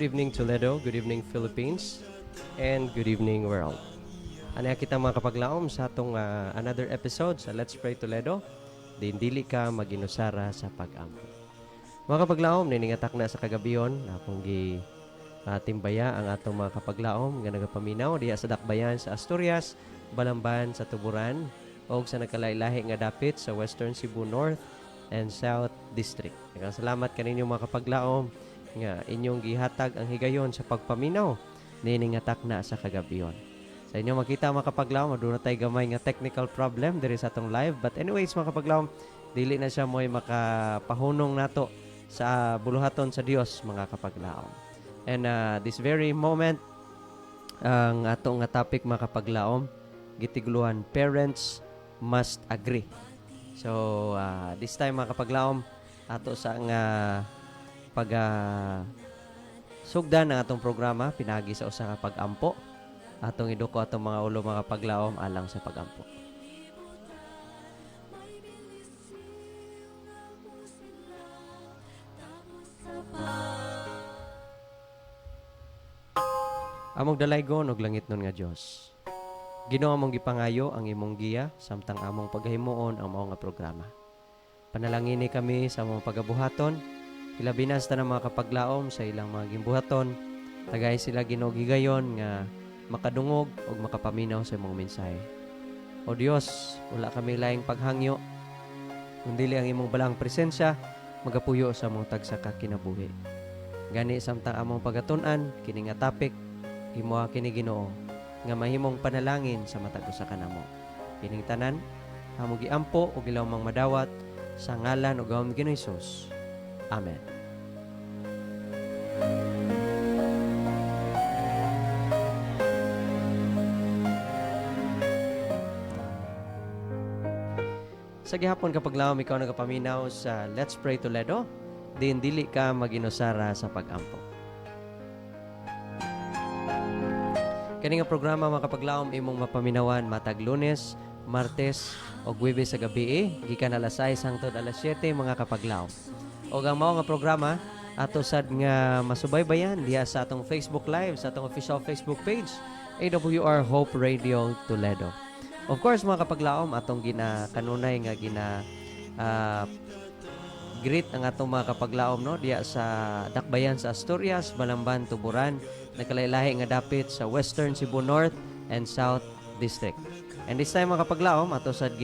Good evening Toledo, good evening Philippines, and good evening world. Ano kita mga kapaglaom sa atong another episode sa Let's Pray Toledo. Dili ka maginusara sa pag-ampo. Mga kapaglaom, niningatak na sa kagabiyon akong timbaya ang atong mga kapaglaom nga nagapaminaw diya sa dakbayan sa Asturias, Balamban sa Tuburan, o sa nagkalailahi nga dapit sa Western Cebu North and South District. Salamat kaninyo mga kapaglaom nga inyong gihatag ang higayon sa pagpaminaw niningatak na sa kagabiyon. Sa inyo makita mga kapaglaom, doon na tayo gamay nga technical problem diri sa atong live. But anyways mga kapaglaom, dili na siya mo'y makapahunong nato sa buluhaton sa Dios mga kapaglaom. And this very moment, ang atong nga topic mga kapaglaom, gitigluhan, parents must agree. So this time mga kapaglaom, ato sa nga sugdan ng atong programa pinagi sa usa ka pag-ampo. Atong iduko atong mga ulo mga paglaom alang sa pag-ampo. Among dalaygon og langit nun nga Dios. Ginoo among gipangayo ang imong giya samtang among paghimuon ang mao nga programa. Panalangini kami sa among pagabuhaton, ilabinas ta ng mga kapaglaom sa ilang mga gimbuhaton, tagay sila Ginoo gigayon nga makadungog o makapaminaw sa imong mensahe. O Dios, wala kami laing paghangyo, kundi ang imong balang presensya magapuyo sa among tagsa ka kinabuhi. Gani samtang among pagatun-an kini nga topic, himuha kini Ginoo nga mahimong panalangin sa matag usa kanamo. Kining tanan amo giampo og ilaw mang madawat sa ngalan ug gawon ni Hesus. Amen. Sa gihapon kapaglaom ikaw nagapaminaw sa Let's Pray Toledo, dili ka maginusara sa pag-ampo. Kani nga programa mga kapaglaom imong mapaminawan matag Lunes, Martes o Huwebes sa gabi gikan alas 6 hangtod alas 7 mga kapaglaom. O ang mao nga programa ato sad nga masubaybayan diha sa atong Facebook Live, sa atong official Facebook page, AWR Hope Radio Toledo. Of course mga kapaglaom, atong kanunay nga greet ang atong mga kapaglaom no diya sa dakbayan sa Asturias, Balamban, Tuburan, nagkalailahi nga dapit sa Western Cebu North and South District. And this time mga kapaglaom, ato sad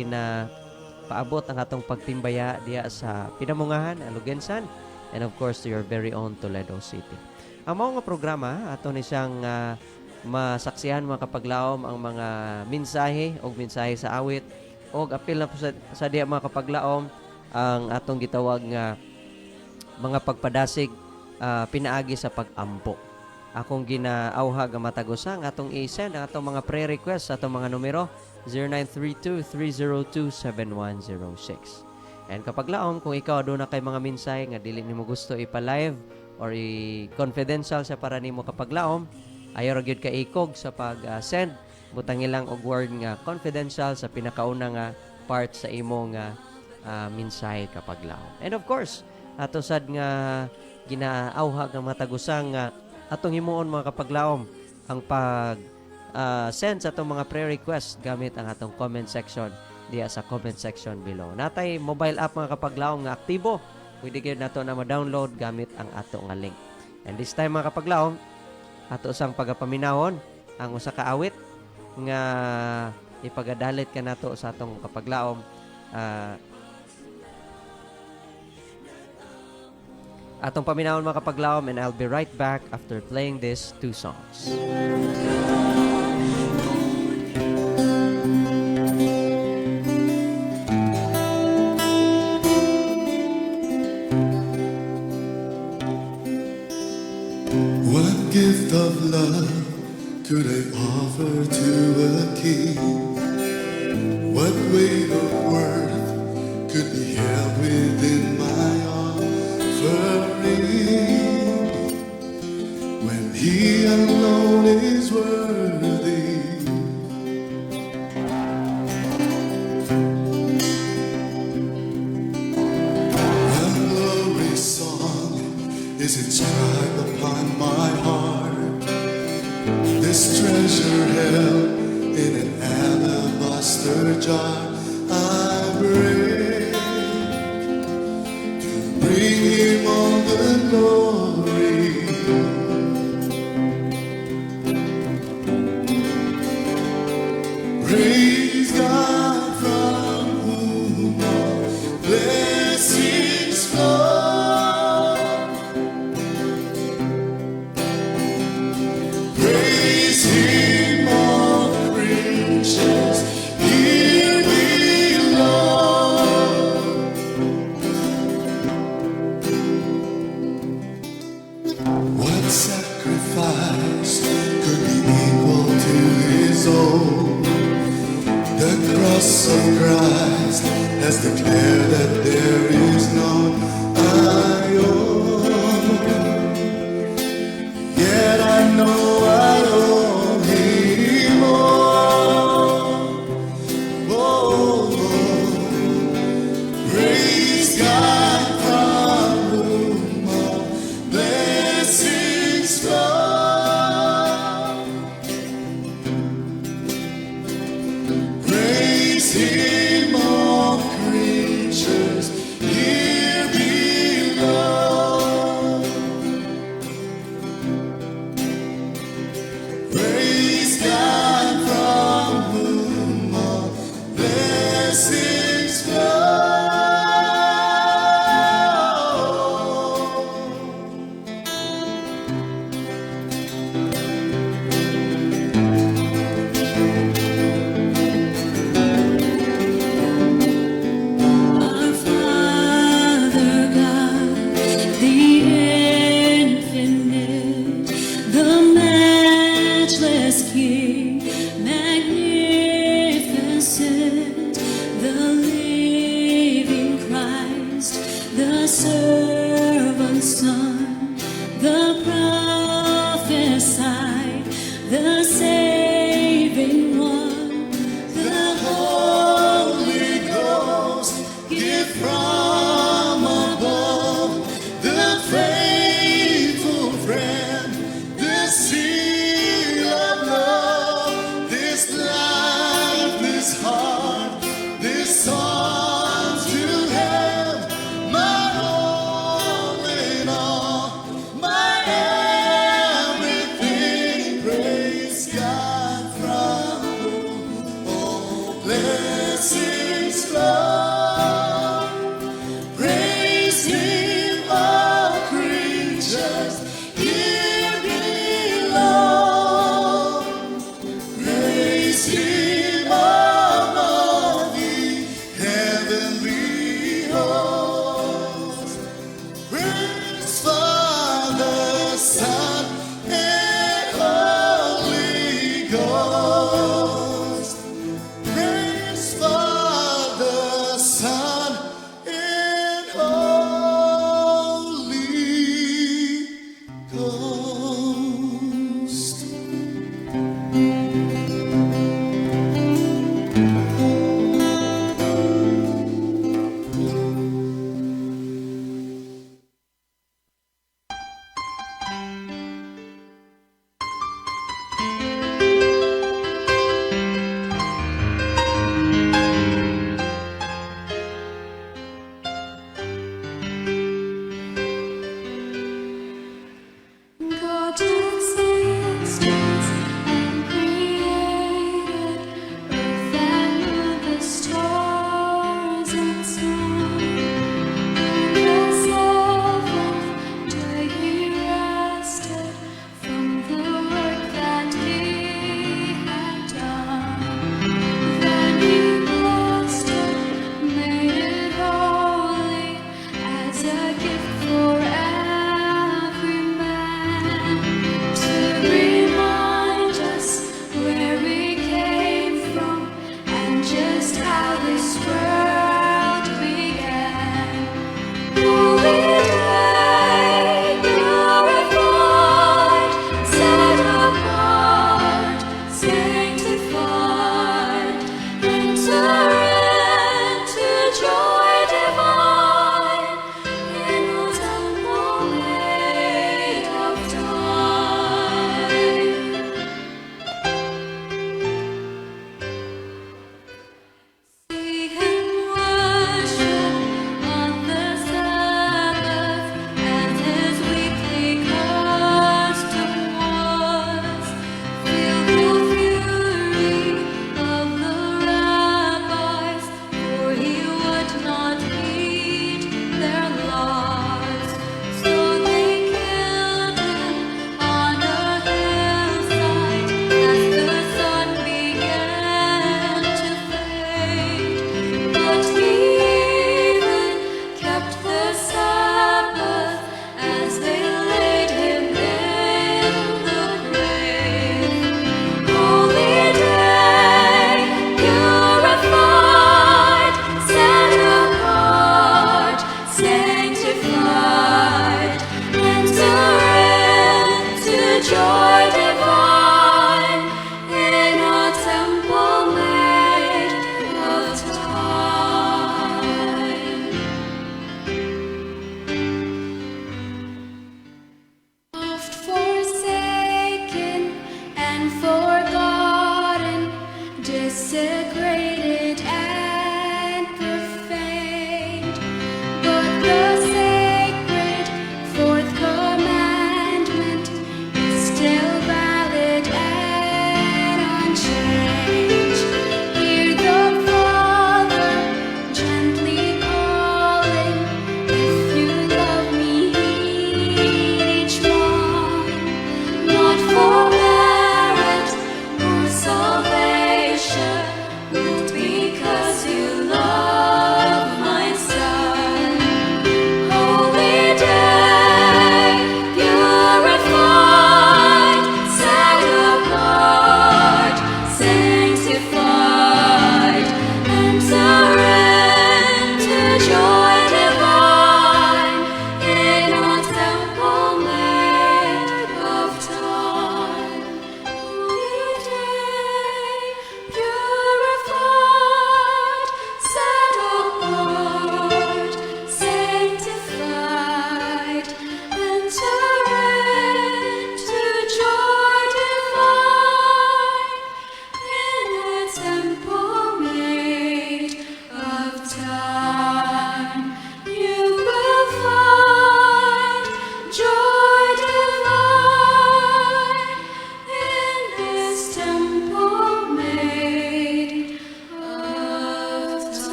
paabot ang atong pagtimbaya diya sa Pinamungahan, Alugensan, and of course to your very own Toledo City. Ang mao nga programa ato ni siyang masaksihan mga kapaglaom ang mga mensahe o mensahe sa awit o apil na po sa diya mga kapaglaom ang atong gitawag nga mga pagpadasig pinaagi sa pag-ampo. Akong ginaawha nga matagusa nga atong i-send ang atong mga prayer request sa atong mga numero 0932-302-7106. And kapaglaom kung ikaw doon na kay mga mensahe nga dili nimo gusto ipa-live or i-confidential sa para nimo kapaglaom, ayaw ra gyud ka ikog sa pag-send butang ilang og word nga confidential sa pinakauna nga part sa imo nga mensahe kapaglaom. And of course, ato sad nga ginaawha nga matagusang atong himuon mga kapaglaom ang pag send sa atong mga prayer request gamit ang atong comment section diya sa comment section below. Natay mobile app mga kapaglaom nga aktibo. Pwede gyud nato na ma-download gamit ang ato nga link. And this time mga kapaglaom, ato sang pagapaminawon ang usa ka awit nga ipagadalit ka nato sa atong kapaglaom. Atong paminawon mga kapaglaom, and I'll be right back after playing these two songs. What gift of love could I offer to a king? What weight of worth could be held within my offering when he alone is worthy? A glory song is inscribed upon my treasure held in an alabaster jar. I break to bring Him all the glory. Praise God from whom all blessings flow. Praise Him, all creatures here below. What sacrifice could be equal to His own? The cross of Christ has declared that there is none I own. Yet I know I owe Him all. Oh, praise God from whom all blessings flow. Praise Him, all creatures here below. Praise God from whom all blessings flow. Our Father God, the infinite, the matchless King, magnificent, the living Christ, the servant Son, the prophesied, the saving one, the Holy Ghost, gift from above, the faithful friend, the seal of love, this life, this heart, this song to have, my all in all, my everything. Praise God from whom all blessings flow. Praise Him, all creatures here below. Praise Him, all the heavenly hosts. Praise Father, Son, and Holy Ghost. Praise Father, Son, and Holy Ghost.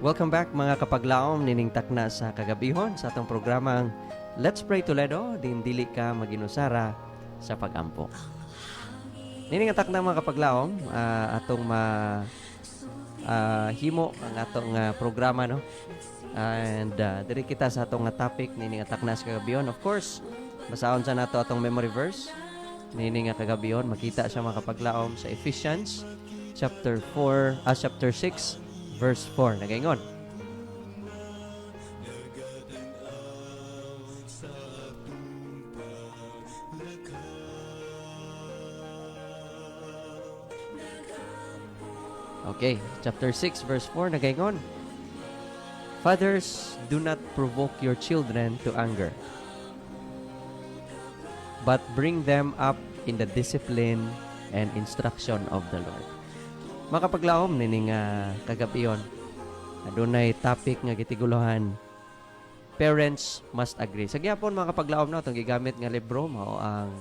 Welcome back mga kapaglaom nining takna sa kagabihon sa atong programang Let's Pray Toledo, din dili ka maginusara sa pagampo. Nining takna mga kapaglaom, atong himo ang atong programa, no? And diri kita sa atong topic nining takna sa kagabihon. Of course, basahon sa nato atong memory verse nining kagabihon, makita siya mga kapaglaom sa Ephesians chapter 6 verse 4 nagaingon. Okay, chapter 6 verse 4 nagaingon. Fathers, do not provoke your children to anger, but bring them up in the discipline and instruction of the Lord. Makapaglaom nining kagabiyon, adunay topic nga gitiguluhan, parents must agree. Sa gyapon mga kapaglaom na itong gigamit nga libro mao ang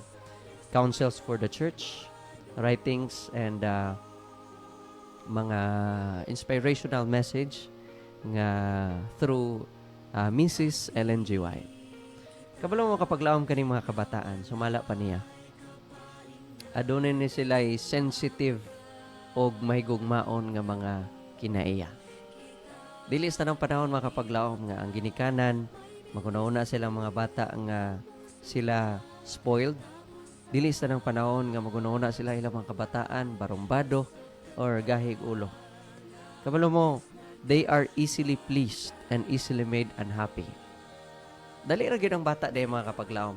Counsels for the Church, writings and mga inspirational message nga through Mrs. Ellen G. White. Kabalo mo kapaglaom kaning mga kabataan, sumala pa niya. Adunay ni sila sensitive og mahigugmaon nga mga kinaiya. Dili sa tanang panahon mga kapaglaom nga ang ginikanan, maguna-una silang mga bata nga sila spoiled. Dili sa tanang panahon nga maguna-una sila ilang mga kabataan barumbado or gahig ulo. Kabalo mo, they are easily pleased and easily made unhappy. Dali ra gyud ang bata day mga kapaglaom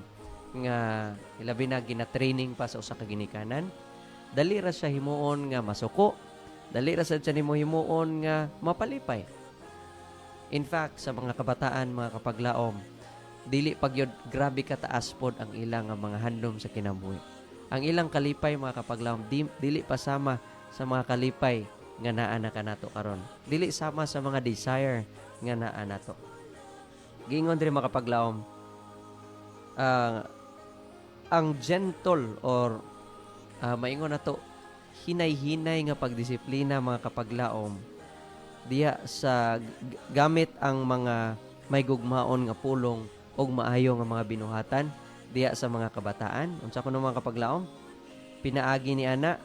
nga ilabi na gina-training pa sa usa ka ginikanan. Dali ra siya himuon nga masuko. Dali ra sad siya nimo himuon nga mapalipay. In fact, sa mga kabataan, mga kapaglaom, dili pagyod grabe kataas pod ang ilang mga handom sa kinabuhi. Ang ilang kalipay, mga kapaglaom, dili pa sama sa mga kalipay nga naa na kanato karon. Dili sama sa mga desire nga naa nato. Gingon diri mga kapaglaom, ang gentle or maingon na to, hinay-hinay nga pagdisiplina mga kapaglaom diya sa gamit ang mga may gugmaon nga pulong og maayo nga mga binuhatan diya sa mga kabataan. Unsa kuno mga kapaglaom? Pinaagi ni ana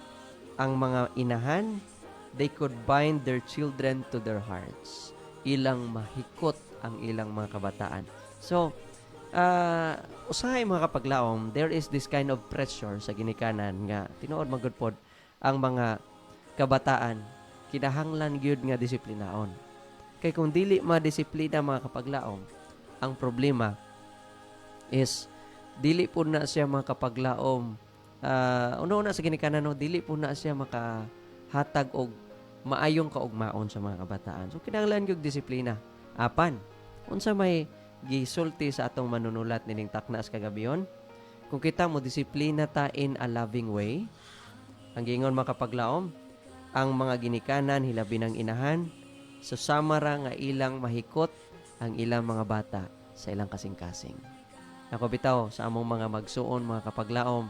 ang mga inahan, they could bind their children to their hearts. Ilang mahikot ang ilang mga kabataan. So, usahay mga kapaglaom, there is this kind of pressure sa ginikanan nga tinuod magudpod ang mga kabataan kinahanglan gyud nga disiplinaon. Kay kung dili madisiplina mga kapaglaom, ang problema is dili po na siya mga kapaglaom una-una sa ginikanan, no, dili po na siya makahatag og maayong kaugmaon sa mga kabataan. So kinahanglan gyud disiplina. Apan unsa may gisulti sa atong manunulat nining takna sa kagabiyon, kung kita mo disiplina ta in a loving way, ang gingon mga kapaglaom, ang mga ginikanan hilabi ng inahan, susama ra nga ilang mahikot ang ilang mga bata sa ilang kasing-kasing. Ako bitaw sa among mga magsuon mga kapaglaom,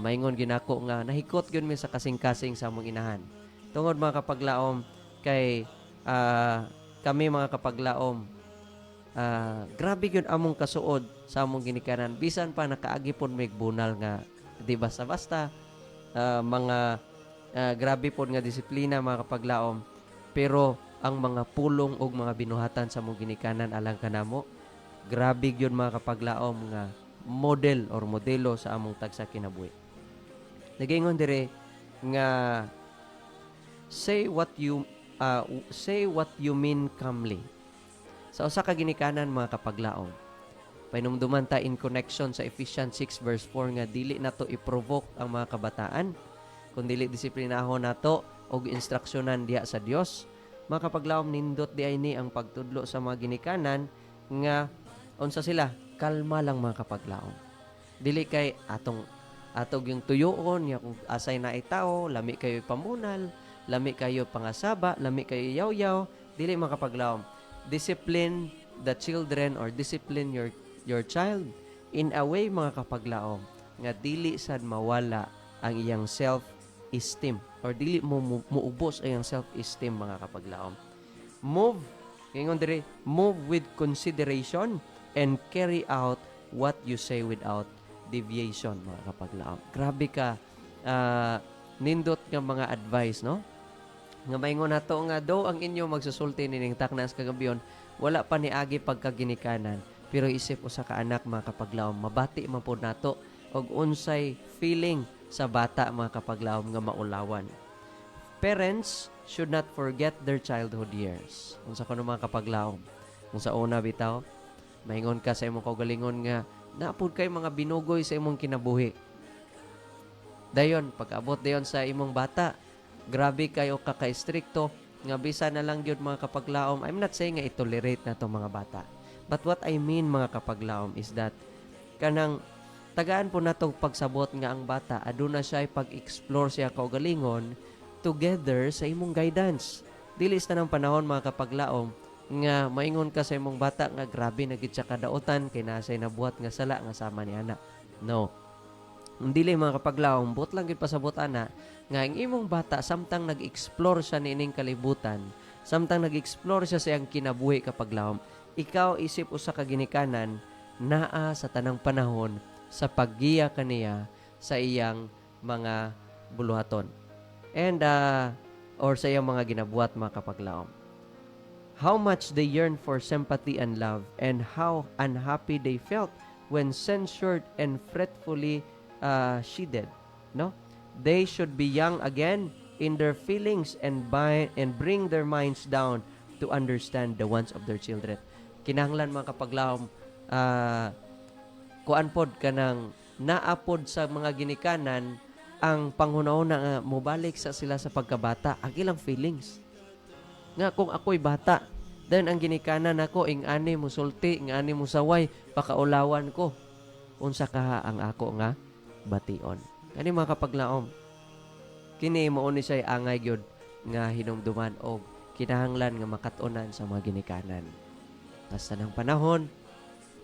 maingon ginako nga nahikot gyud mi sa kasing-kasing sa among inahan. Tungod mga kapaglaom kay kami mga kapaglaom, grabe yun among kasuod sa among ginikanan. Bisan pa nakaagi pon may bunal nga di basta-basta, mga grabe pon nga disiplina mga kapaglaom. Pero ang mga pulong og mga binuhatan sa among ginikanan alang kanamo, grabe yun mga kapaglaom nga model or modelo sa among tagsa kinabuhi. Nagingon dire nga say what you mean calmly. Sa usa ka ginikanan mga kapaglaom, painumduman ta in connection sa Ephesians 6 verse 4 nga dili nato i-provoke ang mga kabataan, kundi disiplinahon nato og instruksyonan diha sa Dios. Mga kapaglaom, nindot di ay ni ang pagtudlo sa mga ginikanan nga unsa sila, kalma lang mga kapaglaom. Dili kay atog yung tuyoon, ya kung asay na itaw, lami kayo pamunal, lami kayo pangasaba, lami kayo yaw-yaw, dili mga kapaglaom. Discipline the children or discipline your child in a way mga kapaglaom nga dili sad mawala ang iyang self-esteem or dili mo muubos ang iyang self-esteem mga kapaglaom. Move, ingon diri, move with consideration and carry out what you say without deviation, mga kapaglaom. Grabe ka, nindot nga mga advice, no? Nga maingon nato nga do ang inyo magsusulti nining taknas kagabiyon, wala pa ni agi pagkaginikanan, pero isip usa ka anak, mga kapaglaom, mabati man pod nato og unsay feeling sa bata, mga kapaglaom, nga maulawan. Parents should not forget their childhood years. Unsa kuno, mga kapaglaom? Kung sa una bitaw, maingon ka sa imong kaugalingon nga naapod kay mga binugoy sa imong kinabuhi. Dayon, pag-abot dayon sa imong bata, grabe kayo kaka-stricto, nga bisa na lang yun, mga kapaglaom. I'm not saying nga itolerate na to mga bata. But what I mean, mga kapaglaom, is that kanang tagaan po na to pagsabot nga ang bata, aduna siya pag-explore siya kaugalingon together sa imong guidance. Dili sa ng panahon, mga kapaglaom, nga maingon ka sa imong bata nga grabe na gid siya kadaotan kay nasay nabuhat nga sala nga sama ni ana. No. Dili, mga kapaglaom, but lang gid pasabot ana nga ang imong bata samtang nag-explore siya niining kalibutan, samtang nag-explore siya sa iyang kinabuhi, kapaglaom, ikaw isip usa ka ginikanan naa sa tanang panahon sa paggiya kaniya sa iyang mga buluhaton. And or sa iyang mga ginabuhat, mga kapaglaom. How much they yearn for sympathy and love, and how unhappy they felt when censured and fretfully shielded. No? They should be young again in their feelings and bring their minds down to understand the wants of their children. Kinahanglan, mga kapaglaom, kuan pod ka ng naapod sa mga ginikanan ang panghunahuna nga mobalik sa sila sa pagkabata, ang ilang feelings. Nga kung ako'y bata, then ang ginikanan ako, ingani mo sulti, ingani mo saway, pakaulawan ko. Unsa kaha ang ako nga bation. Kani, mga kapaglaom, kini mao ni siya angay gyud nga hinumduman og kinahanglan nga makatunan sa mga ginikanan. Basta ng panahon,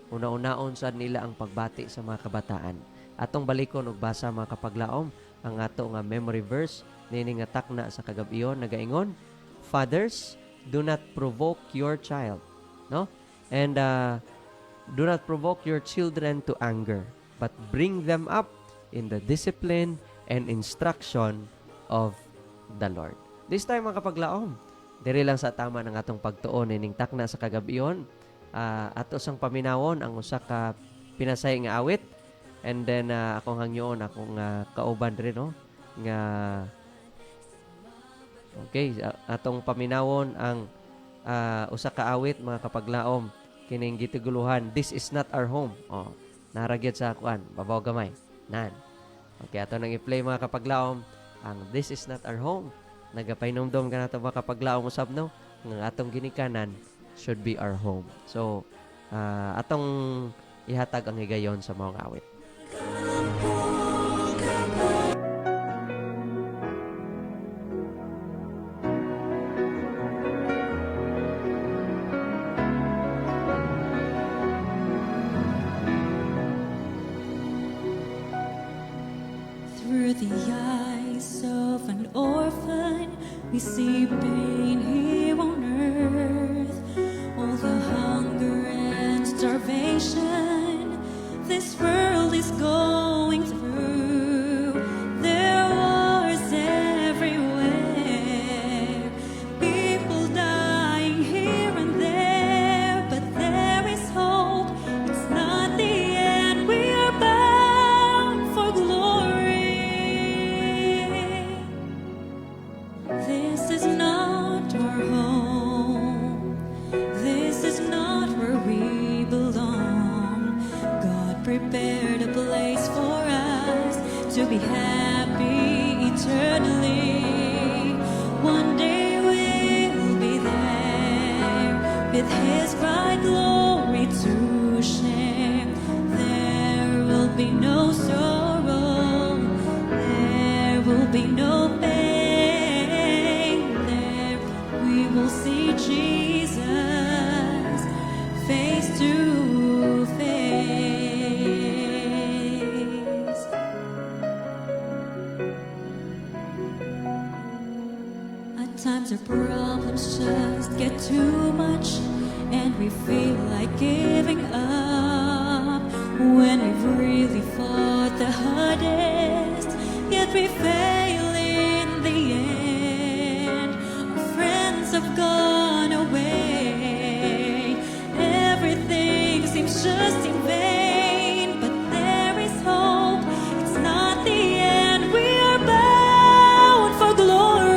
una-unaon sad nila ang pagbati sa mga kabataan. Atong balikon og basa, mga kapaglaom, ang ato nga memory verse nini nga takna sa kagabiyon nagaingon, fathers, do not provoke your child, no? And do not provoke your children to anger, but bring them up in the discipline and instruction of the Lord. This time, mga kapaglaom, diri lang sa tama ng atong pagtuon ining takna sa kagabiyon. Ato sang paminawon ang usa ka pinasay nga awit, and then akong hangyoon, akong kauban rin, no? Nga okay, atong paminawon ang usa ka awit, mga kapaglaom, kining gitiguluhan, This is not our home. Oh, naragyat sa kuan, babaw gamay. Nan. Okay, ato nang i-play, mga kapaglaom, ang This is not our home. Nagapainomdom ka nato, mga kapaglaom, usab, no? Ang atong ginikanan should be our home. So, atong ihatag ang higayon sa mga awit. Through the eyes of an orphan, we see pain here on earth. All the hunger and starvation this world is going through. There are wars everywhere, people dying here and there, but there is hope. It's not the end. We are bound for glory. This is not our home. This is not where we belong. God prepared a place for us to be happy eternally. One day we'll be there with His bright glory to share. There will be no sorrow. There will be no pain. There we will see Jesus face to face. At times our problems just get too much and we feel like giving up when we've really fought the hardest, yet we fail in the end. Our friends have gone away, everything seems just in vain, but there is hope, it's not the end, we are bound for glory.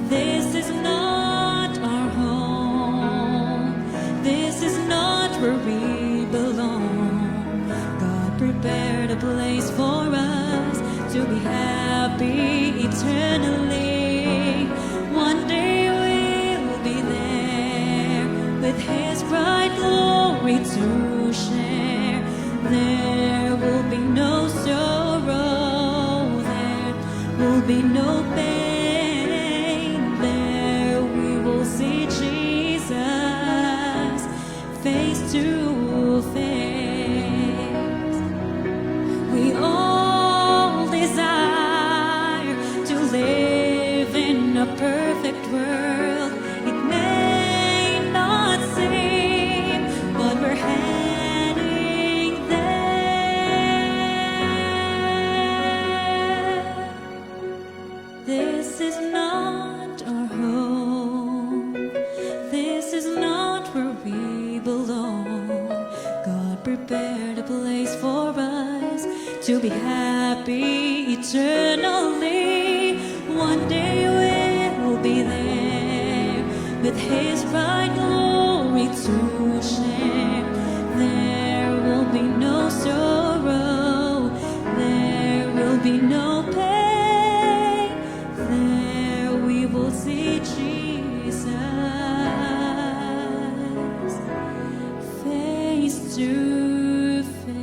This is not our home, this is not where we belong. God prepared a place for us to be happy eternally. One day we'll be there with His bright glory to share. There will be no sorrow, there will be no pain. There we will see Jesus face to face. We all desire to live in a perfect world. It may not seem, but we're heading there. This is not our home, this is not where we belong. God prepared a place for us to be happy eternally. One day we'll be there with His bright glory to share. There will be no sorrow, there will be no pain. There we will see Jesus face to face.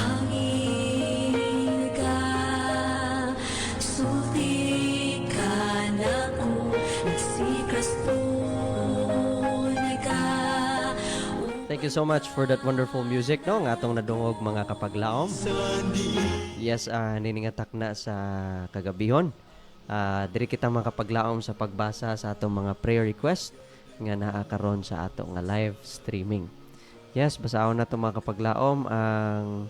Hangin ka, sulti ka na ko, nagsikras tunay ka. Thank you so much for that wonderful music, no? Nga atong nadungog mga kapaglaom. Yes, niningatak na sa kagabihon. Diri kita mga kapaglaom sa pagbasa sa atong mga prayer request nga naa karon sa ato nga live streaming. Yes, basahon na itong mga kapaglaom ang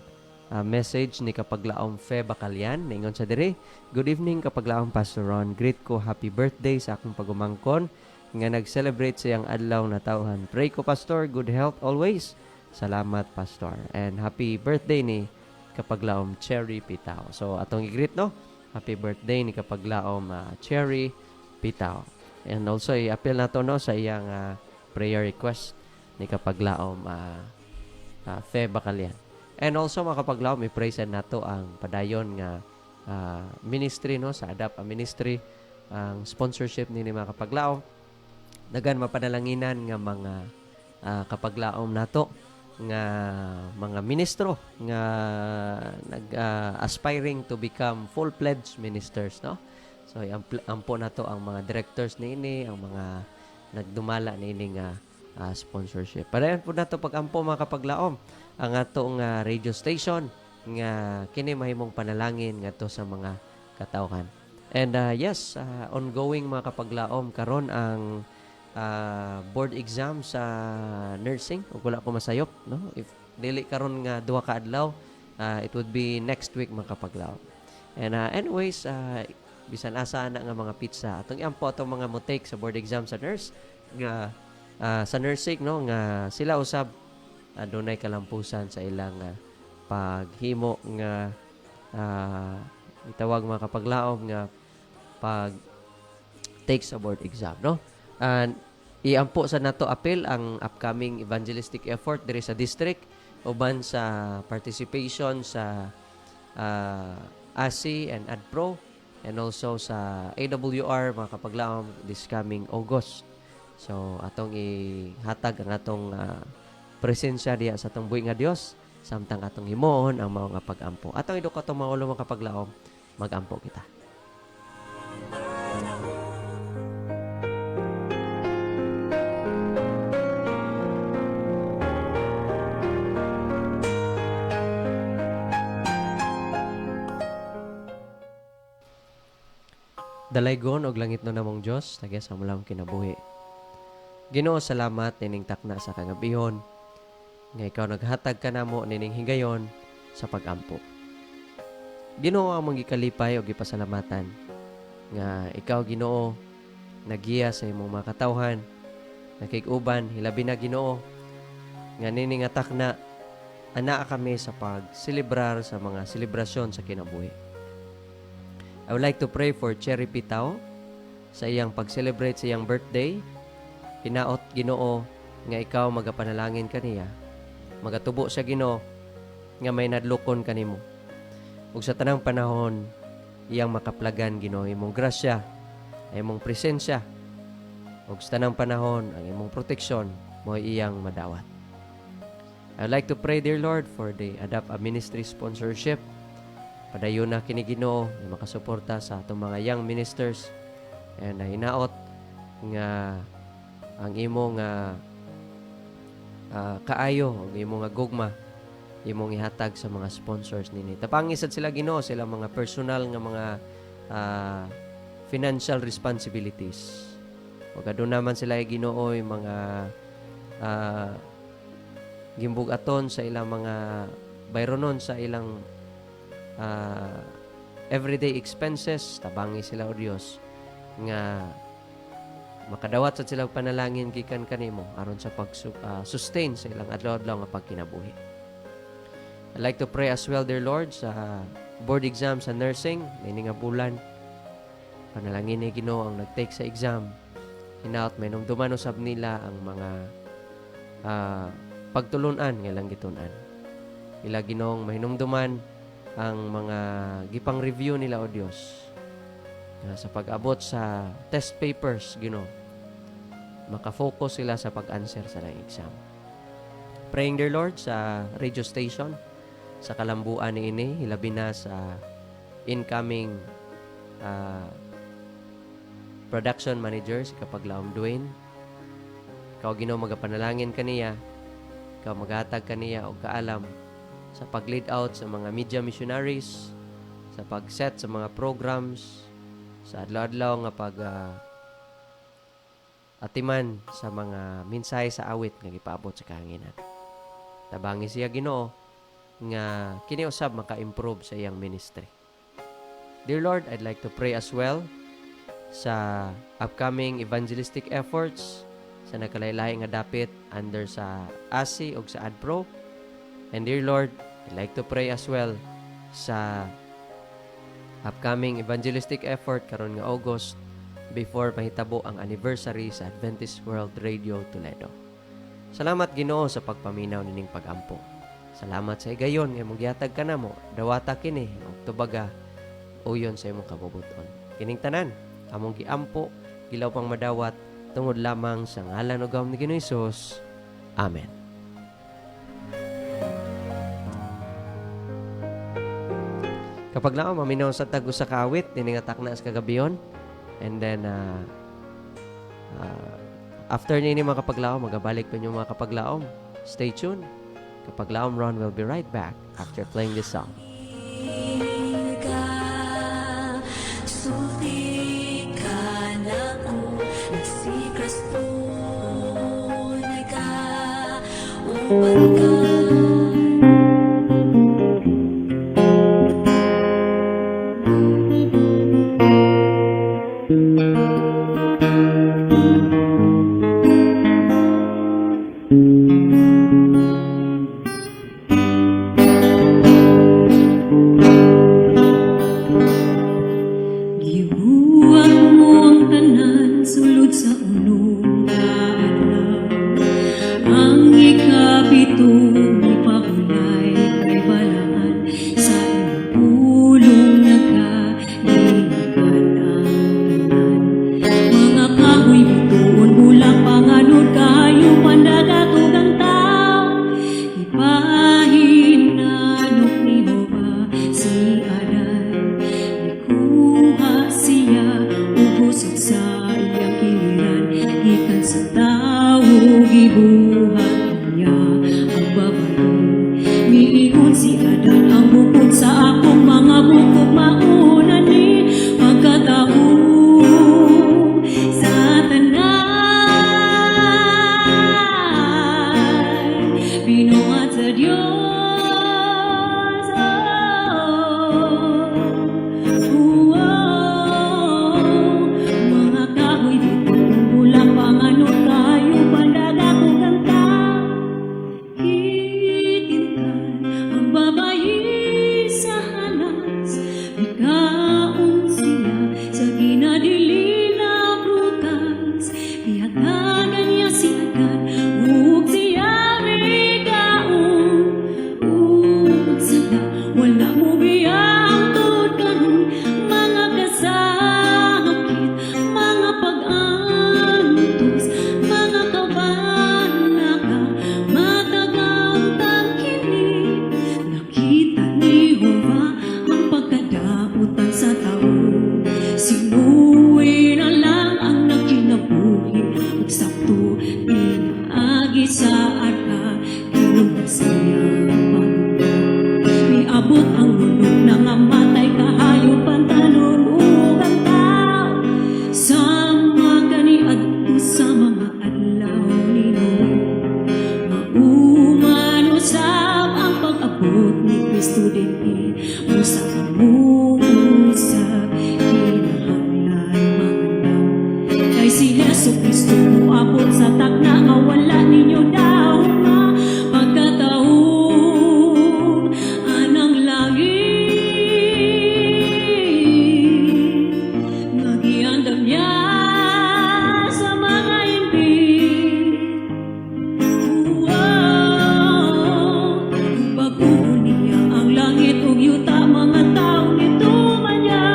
message ni Kapaglaom Fe Bacalian. Ningon sa diri, good evening Kapaglaom Pastor Ron. Greet ko happy birthday sa akong pagumangkon nga nag-celebrate sa iyang adlaw na tauhan. Pray ko Pastor, good health always. Salamat Pastor. And happy birthday ni Kapaglaom Cherry Pitao. So atong i-greet, no? Happy birthday ni Kapaglaom Cherry Pitao. And also i-appeal na to, no, sa iyang prayer request ni Kapaglaom Fe Bacalian. And also mga kapaglaom, i-praise na to ang padayon nga ministry, no, sa ADAP ministry, ang sponsorship ni mga kapaglaom. Dagan mapadalanginan nga mga kapaglaom nato nga mga ministro nga aspiring to become full-fledged ministers, no? So ampo nato ang mga directors niini, ang mga nagdumala niini nga sponsorship. Padayon po nato pag-ampo mga kapaglaom ang atong radio station nga kini mahimong panalangin ngadto sa mga katawhan. And yes, ongoing mga kapaglaom karon ang board exam sa nursing. Ug wala ko masayop, no? If dili karon nga duha ka adlaw, it would be next week mga kapaglaom. And anyways, bisan asa na nga mga pizza. Atong iampo atong mga mutake sa board exam sa nurse nga sa nursing no nga sila usab adunay kalampusan sa ilang paghimo nga itawag mga kapaglaom nga pag take sa board exam no. And iampo sa nato appeal ang upcoming evangelistic effort diri sa district uban sa participation sa ASI and ADPRO and also sa AWR mga kapaglaom this coming August. So atong ihatag ang atong presensya diya sa atong buhi nga Dios samtang atong himuon ang mga pag-ampo. Atong iduk atong mga ulo mga kapaglaom mag-ampo kita. Dalaygon og langit no namong Dios, taga sa mulang kinabuhi. Ginoo, salamat nining takna sa kangabihon nga ikaw naghatag ka namo nining higayon sa pag-ampo. Ginoo, among gikalipay og gipasalamatan nga ikaw Ginoo nagiya sa imong mga katawhan, nakig-uban hilabi na Ginoo nga nining takna anaa kami sa pag-selebrar sa mga selebrasyon sa kinabuhi. I would like to pray for Cherry Pitao sa iyang pag-celebrate sa iyang birthday. Hinaot Ginoo nga ikaw magapanalangin kaniya. Magatubo sa Ginoo nga may nadlukon kanimo. Ug sa tanang panahon iyang makaplagan Ginoo imong grasya, imong presensya. Ug sa tanang panahon ang imong proteksyon mo iyang madawat. I would like to pray, dear Lord, for the Adapt a Ministry sponsorship. Padayon na kini Ginoo nga makasuporta sa atong mga young ministers and hinaot nga ang imong kaayo, ang imong gugma, imong ihatag sa mga sponsors nini. Tapangisad sila Ginoo sila mga personal nga mga financial responsibilities. Ug aduna naman sila Ginoo mga gimbugaton sa ilang mga bayronon sa ilang everyday expenses. Tabangi sila o Dios nga makadawat sa sila panalangin gikan kanimo aron sa pag-sustain sa ilang adlaw-adlaw nga pagkinabuhi. I'd like to pray as well, dear Lord, sa board exam sa nursing ini nga bulan. Panalangin ni Ginoo ang nag-take sa exam. Hinaot may nung duman usab nila ang mga pagtulunan nga lang gitunan. Ila Ginoong mahinumduman ang mga gipang review nila o Dios sa pag-abot sa test papers Ginoo, makafocus sila sa pag-answer sa lang exam. Praying, dear Lord, sa radio station sa kalambuan ni ini, hilabi na sa incoming production manager si Kapaglaom Dwayne. Ikaw Ginoo magapanalangin kaniya, ikaw maghatag kaniya og kaalam sa pag-lead out sa mga media missionaries, sa pag-set sa mga programs, sa adlaw-adlaw nga atiman sa mga mensahe sa awit nga gipaabot sa kahanginan. Tabangi siya Ginoo nga kini usab maka-improve sa iyang ministry. Dear Lord, I'd like to pray as well sa upcoming evangelistic efforts sa nagkalaylay nga dapit under sa ASI ug sa ADPRO. And dear Lord, I'd like to pray as well sa upcoming evangelistic effort karon nga August before mahitabo ang anniversary sa Adventist World Radio Toledo. Salamat Ginoo sa pagpaminaw nining pag-ampo. Salamat sa higayon nga imong gihatag kanamo, dawata kini ug tubaga uyon sa imong kabubuton. Kining tanan among giampo, gilaw pang madawat tungod lamang sa ngalan ug gawom ni Ginoong Hesus. Amen. Kapag lang maminaw sa tago sa kawit, niningatak na sa kagabiyon. And then, after nini mga kapaglaom, magabalik pa niyo mga kapaglaom. Stay tuned. Kapaglaom Ron will be right back after playing this song. Sulti ka na ko, nagsikras tunay ka, upan ka. sulod sa unong adlaw. Ang ikapitong ipahulay kay balaan sa iyong pulong nagkalingkan ang tanan. Mga kahoy bituon bulang panganod kayo pandagatud ang tao. Ipahinanok ni Jehova si Adan. Ikuha siya ubusog sa iyang kiliran. Gikan sa tao gibuhat niya ang babae. Miingon si Adan ang bukod sa akong mga bukog mauna ni pagkataong sa tanan. Binuhat sa Diyos. Mga kahoy dito bulang panganod kayo pandagakong kanta. Hitintan ang babayi sa hanas. Bigkaon siya sa ginadili na prutas. Ihatagan niya si Adan, ug siya bigkaon. Magsala, wala mo biyang tod karon. Mga kasakit, mga pag-antos, mga kabanaka, matagang tangkilik. Nakita ni Jehova ang pagkadautan sa tao. Sinuwi na lang ang nagkinabuhi ug sakto pinaagi sa arka. Kinuha siya pagod. Miabot ang hulog na nga matay kahayo pantalon ug ang tao. Sama kaniadto sa mga adlaw ni Noe. Mauman usab ang pag-abot ni Kristo dinhi. Usa ka usab kinahanglan mangandaw. Kay si Hesus Kristo moabot sa takna nga wala ninyo daw nga pagkataon. Anang langit nga giandam niya sa mga impik. Pag-uon niya ang langit ug yuta mga tao nito man niya.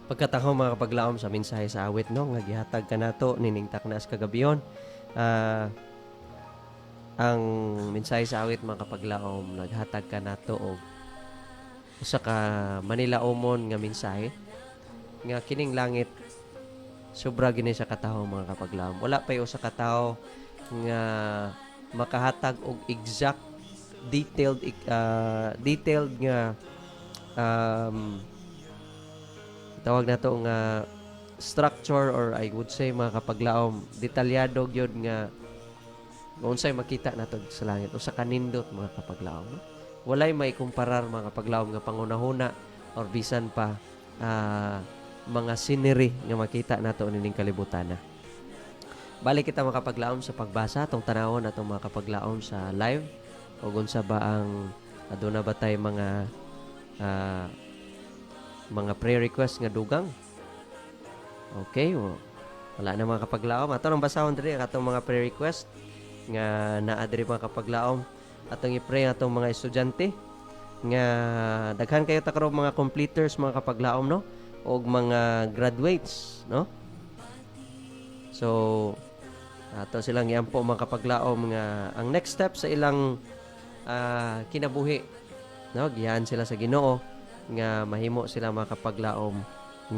Pagkatako mga kapaglaom sa mensahe sa awit no nga gihatag kanato nining taknas kagabiyon. Ang mensahe sa awit mga kapaglaom naghatag kanato og usa ka manilaomon nga mensahe nga kining langit sobra gini sa katawo mga kapaglaom. Wala pa usa ka tawo nga makahatag og exact detailed nga tawag na to nga structure, or I would say mga kapaglaom detalyado gyud nga unsay makita nato sa langit usa ka nindot mga kapaglaom no? Walay may kumparar mga kapaglaom nga pangunahuna or bisan pa mga scenery nga makita nato nining kalibutan na. Balik kita mga kapaglaom sa pagbasa atong tanawon atong mga kapaglaom sa live ug unsa ba ang aduna ba tay mga prayer request nga dugang. Okay, wala na mga kapaglaom. Ato nang basahon diri atong mga prayer request nga naa diri mga kapaglaom. Atong i-pray atong mga estudyante nga daghan kayo ta karon mga completers mga kapaglaom no og mga graduates no. So ato silang iampo mga kapaglaom nga ang next step sa ilang kinabuhi no gihan sila sa Ginoo nga mahimo sila mga kapaglaom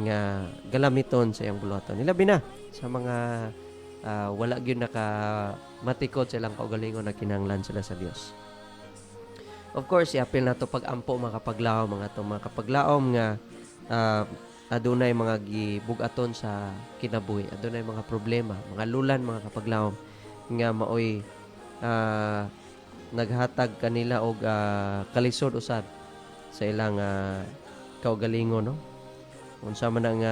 nga galamiton sa iyang buluhaton. Nilabi na sa mga wala gyud naka matikod sa ilang kaugalingon na kinahanglan sila sa Dios. Of course, i-appeal nato pag-ampo mga kapaglaom mga kapaglaom nga adunay mga gibugaton sa kinabuhi, adunay mga problema, mga lulan, mga kapaglaom nga maoy naghatag kanila og kalisod usab sa ilang kaugalingon, no? Unsa man ang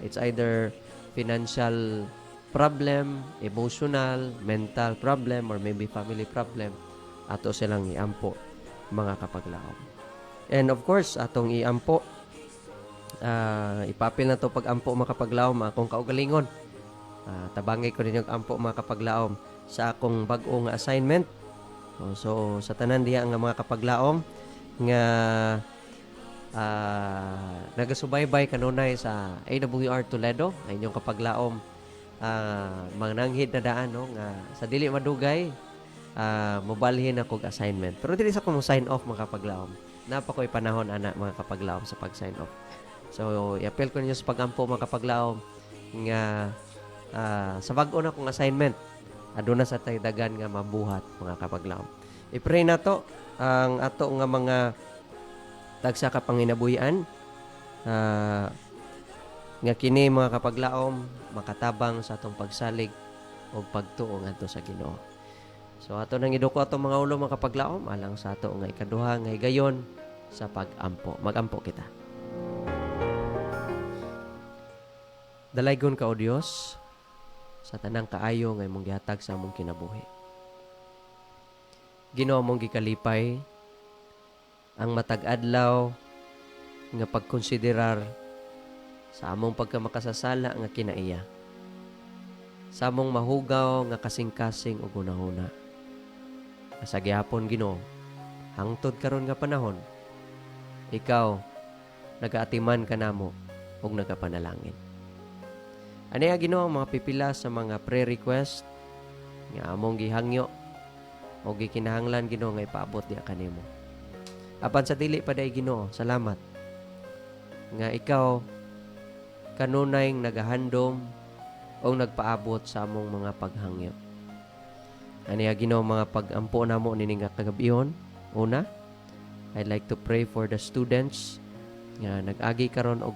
it's either financial problem, emotional, mental problem, or maybe family problem, ato silang iampo mga kapaglaom. And of course, atong iampo, ipapil na to pag-ampo mga kapaglaom akong kaugalingon. Tabangay ko rin yung ampo mga kapaglaom sa akong bag-o nga assignment. So sa tanan diha nga mga kapaglaom nga nagasubaybay kanunay sa AWR Toledo, ay inyong kapaglaom mananghid na daan, no, nga sa dili madugay mobalhin ako assignment. Pero dili sa ko mo sign off mga kapaglaom. Napa ko'y panahon ana mga kapaglaom sa pag-sign off. So i-appeal ko ninyo sa pag-ampo mga kapaglaom nga sa bag-o na kong assignment aduna sa tay dagan nga mabuhat mga kapaglaom. I-pray na to ang ato nga mga tagsa ka panginabuhian nga kini mga kapaglaom makatabang sa atong pagsalig o pagtuo ngadto sa Ginoo. So ato nang iduko atong mga ulo mga kapaglaom alang sa ato nga ikaduha nga higayon sa pag-ampo. Mag-ampo kita. Dalaygon ka o Dios sa tanang kaayo nga imong gihatag sa among kinabuhi. Ginoo mong gikalipay ang matag adlaw nga pagkonsiderar sa among pagkamakasasala nga kinaiya. Sa among mahugaw nga kasing-kasing ug hunahuna. Sa gihapon Ginoo, hangtod karon nga panahon, ikaw nagaatiman kanamo ug nagapanalangin. Aniya Ginoo mga pipila sa mga prayer request nga among gihangyo o gikinahanglan Ginoo nga ipaabot diha kanimo. Apan sa dili pa day Ginoo, salamat nga ikaw kanunay nagahandom o nagpaabot sa among mga paghangyo. Aniya Ginoo mga pag-ampo namo nini nga kagabihon. Una, I'd like to pray for the students nga nag-agi karon og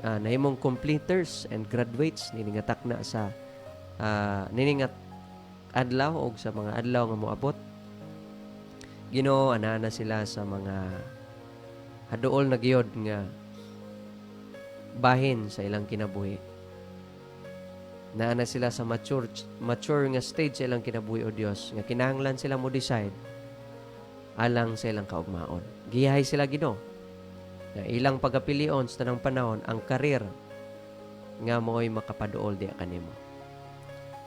nahimong completers and graduates nini nga takna sa nini nga adlaw og sa mga adlaw nga moabot. Ginoo ana sila sa mga haduol na giyod nga bahin sa ilang kinabuhi. Naana sila sa mature nga stage sa ilang kinabuhi o Dios nga kinahanglan sila mo decide alang sa ilang kaugmaon. Giyahay sila Ginoo nga ilang pagapilion sa tanang panahon ang karir nga mooy makapaduol diha kanimo.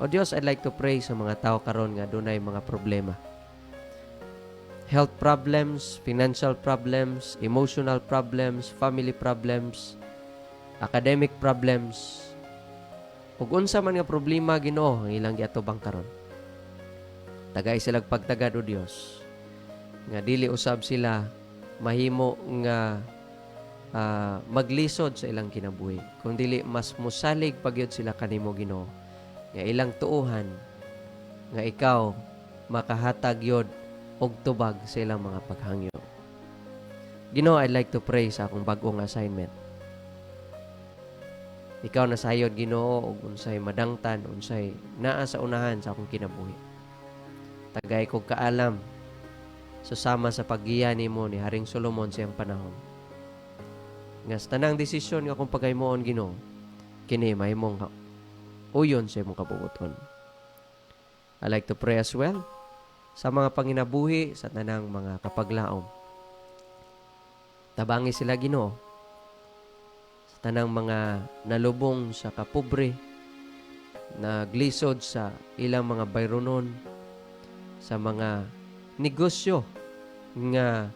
O Dios, I'd like to pray sa mga tao karon nga dunay mga problema. Health problems, financial problems, emotional problems, family problems, academic problems. Ug unsa man nga problema Ginoo ang ilang giatubang karon. Tagay sila pagtagad o Dios nga dili usab sila mahimo nga maglisod sa ilang kinabuhi, kundi mas musalig pagyud sila kanimo Ginoo nga ilang tuuhan nga ikaw makahatag yod og tubag sa ilang mga paghangyo. Ginoo, I'd like to pray sa akong bag-ong assignment. Ikaw nasayod Ginoo og unsay madangtan, unsay naa sa unahan sa akong kinabuhi. Tagay kog kaalam susama sa paggiya nimo ni Haring Solomon sa iyang panahon. Nga sa tanang desisyon nga kung pagaymoon Ginoo, kini mahimong uyon sa imong kabuoton. I like to pray as well sa mga panginabuhi sa tanang mga kapaglaom. Tabangi sila Ginoo sa tanang mga nalubong sa kapobre, naglisod sa ilang mga bayronon, sa mga negosyo nga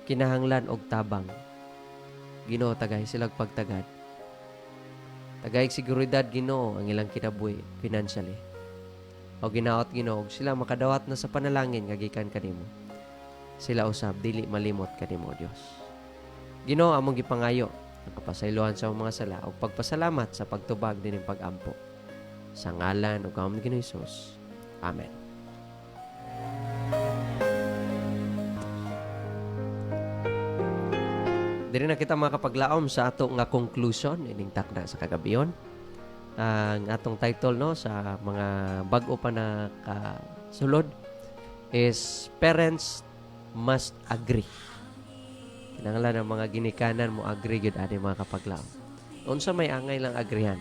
kinahanglan og tabang. Ginoo, tagay silang pagtagad. Tagay seguridad Ginoo ang ilang kinabuhi financially. O ginaot Ginoo sila makadawat na sa panalangin nga gikan kanimo. Sila usab dili malimot kanimo Dios. Ginoo, among gipangayo ang kapasaylohan sa mga sala ug pagpasalamat sa pagtubag dining pag-ampo. Sa ngalan ug kamong Ginoong Hesus. Amen. Diri na kita makapaglaom sa ato nga conclusion ining takna sa kagabiyon. Ang atong title no sa mga bag-o pa na kasulod is Parents Must Agree. Kinahanglan ang mga ginikanan mo agree gyud ani mga kapaglaom. Unsa may angay lang agrihan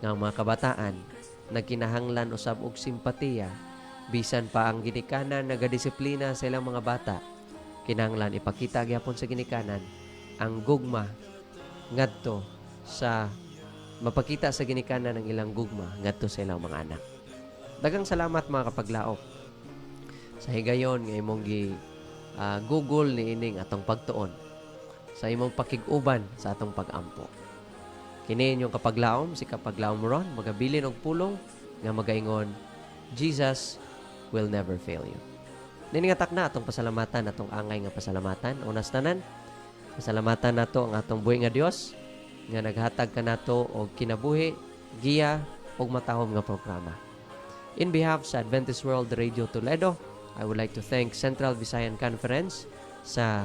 nga ang mga kabataan nagkinahanglan usab og simpatiya bisan pa ang ginikanan nagadisiplina sa ilang mga bata. Kinahanglan ipakita gyapon sa ginikanan ang gugma ngadto sa mapakita sa ginikanan ng ilang gugma ngadto sa ilang mga anak. Daghang salamat mga kapaglaom sa higayon nga imong Google ni ining atong pagtuon sa imong pakig-uban sa atong pag-ampo. Kini inyong kapaglaom, si Kapaglaom Ron, magabilin og pulong nga magaingon, Jesus will never fail you. Niningatak na atong pasalamatan, atong angay nga pasalamatan. Unas tanan, pasalamatan nato ang atong buhi nga Dios nga naghatag kanato og kinabuhi, giya ug matahom nga programa. In behalf sa Adventist World Radio Toledo, I would like to thank Central Visayan Conference sa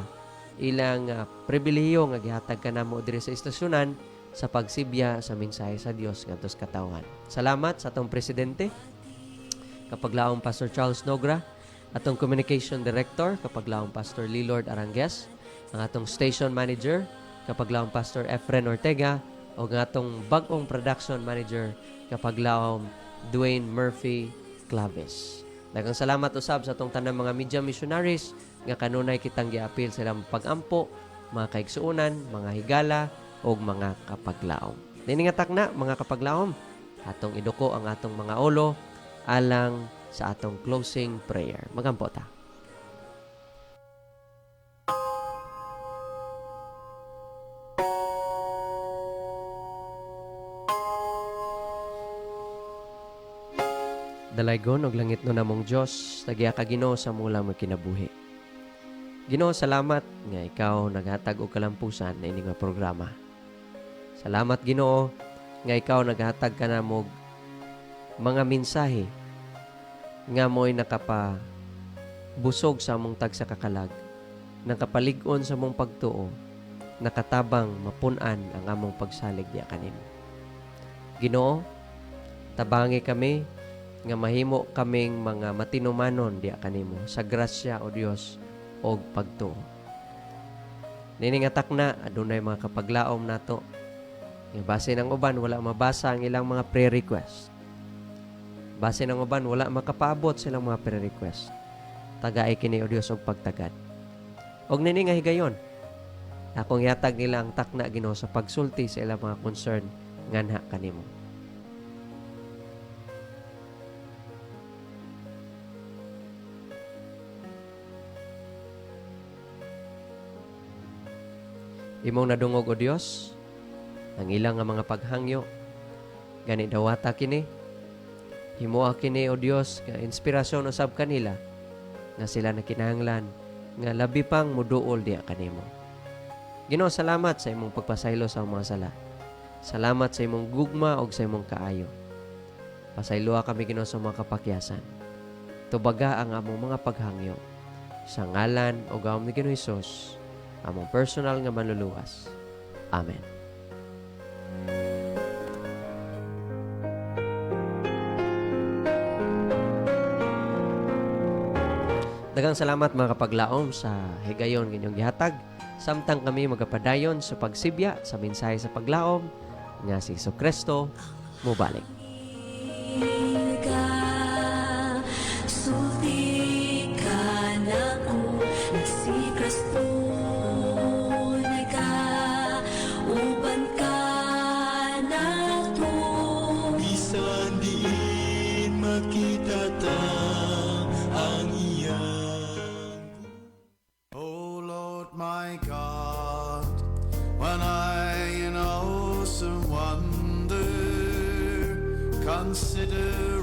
ilang pribilehiyo nga gihatag kanamo diri sa istasyonan sa pagsibya sa mensahe sa Dios ngadto sa katawhan. Salamat sa atong presidente, Kapaglaom Pastor Charles Nogra, atong communication director, Kapaglaom Pastor Lilord Arangues, ang atong station manager, Kapaglaom Pastor Efren Ortega, o ang atong bag-ong production manager, Kapaglaom Dwayne Murphy Claves. Daghang salamat usab sa atong tanang mga media missionaries nga kanunay kitang giapil sa ilang pag-ampo, mga kaigsuonan, mga higala, o mga kapaglaom. Niningatak na mga kapaglaom, atong iduko ang atong mga ulo alang sa atong closing prayer. Magampo ta. Dalaygon og langit no namong Dios, tagiya ka Ginoo sa mula mo kinabuhi. Ginoo, salamat nga ikaw naghatag og kalampusan na ining nga programa. Salamat Ginoo nga ikaw naghatag ka na mo mga mensahe nga mo'y nakapabusog sa among tagsa kakalag, nakapalig-on sa among pagtuo, nakatabang mapunan ang among pagsalig diya kanimo. Ginoo, tabangi kami nga mahimo kaming mga matinumanon diya kanimo sa grasya o Dios og pagtuo. Niningatak na adunay mga kapaglaom nato. Nga base ng uban wala mabasa ang ilang mga prayer request. Base ng uban wala makapaabot silang mga prayer request. Tagaay kini o Dios og pagtagad. Og nini nga higayon, akong yatag nila ang takna Ginoo sa pagsulti sa ilang mga concern nganha kanimo. Imong nadungog o Dios ang ilang nga mga paghangyo, gani dawata kini, himuha kini o Dios nga inspirasyon usab kanila nga sila nakinahanglan nga labi pang muduol diya kanimo. Ginoo, salamat sa imong pagpasaylo sa mga sala. Salamat sa imong gugma og sa imong kaayo. Pasayloa kami Ginoo sa mga kapakyasan. Tubaga ang among mga paghangyo sa ngalan o gawom ni Ginoong Hesus, among personal nga manluluwas. Amen. Daghang salamat mga kapaglaom sa higayon ginyong gihatag. Samtang kami magapadayon sa pagsibya sa mensahe sa paglaom nga si Jesucristo mubalik. Sulti ka na ko, si Kristo uban ka na to. Bisan diin makita ta ang iyang. Oh Lord my God, when I in awesome wonder consider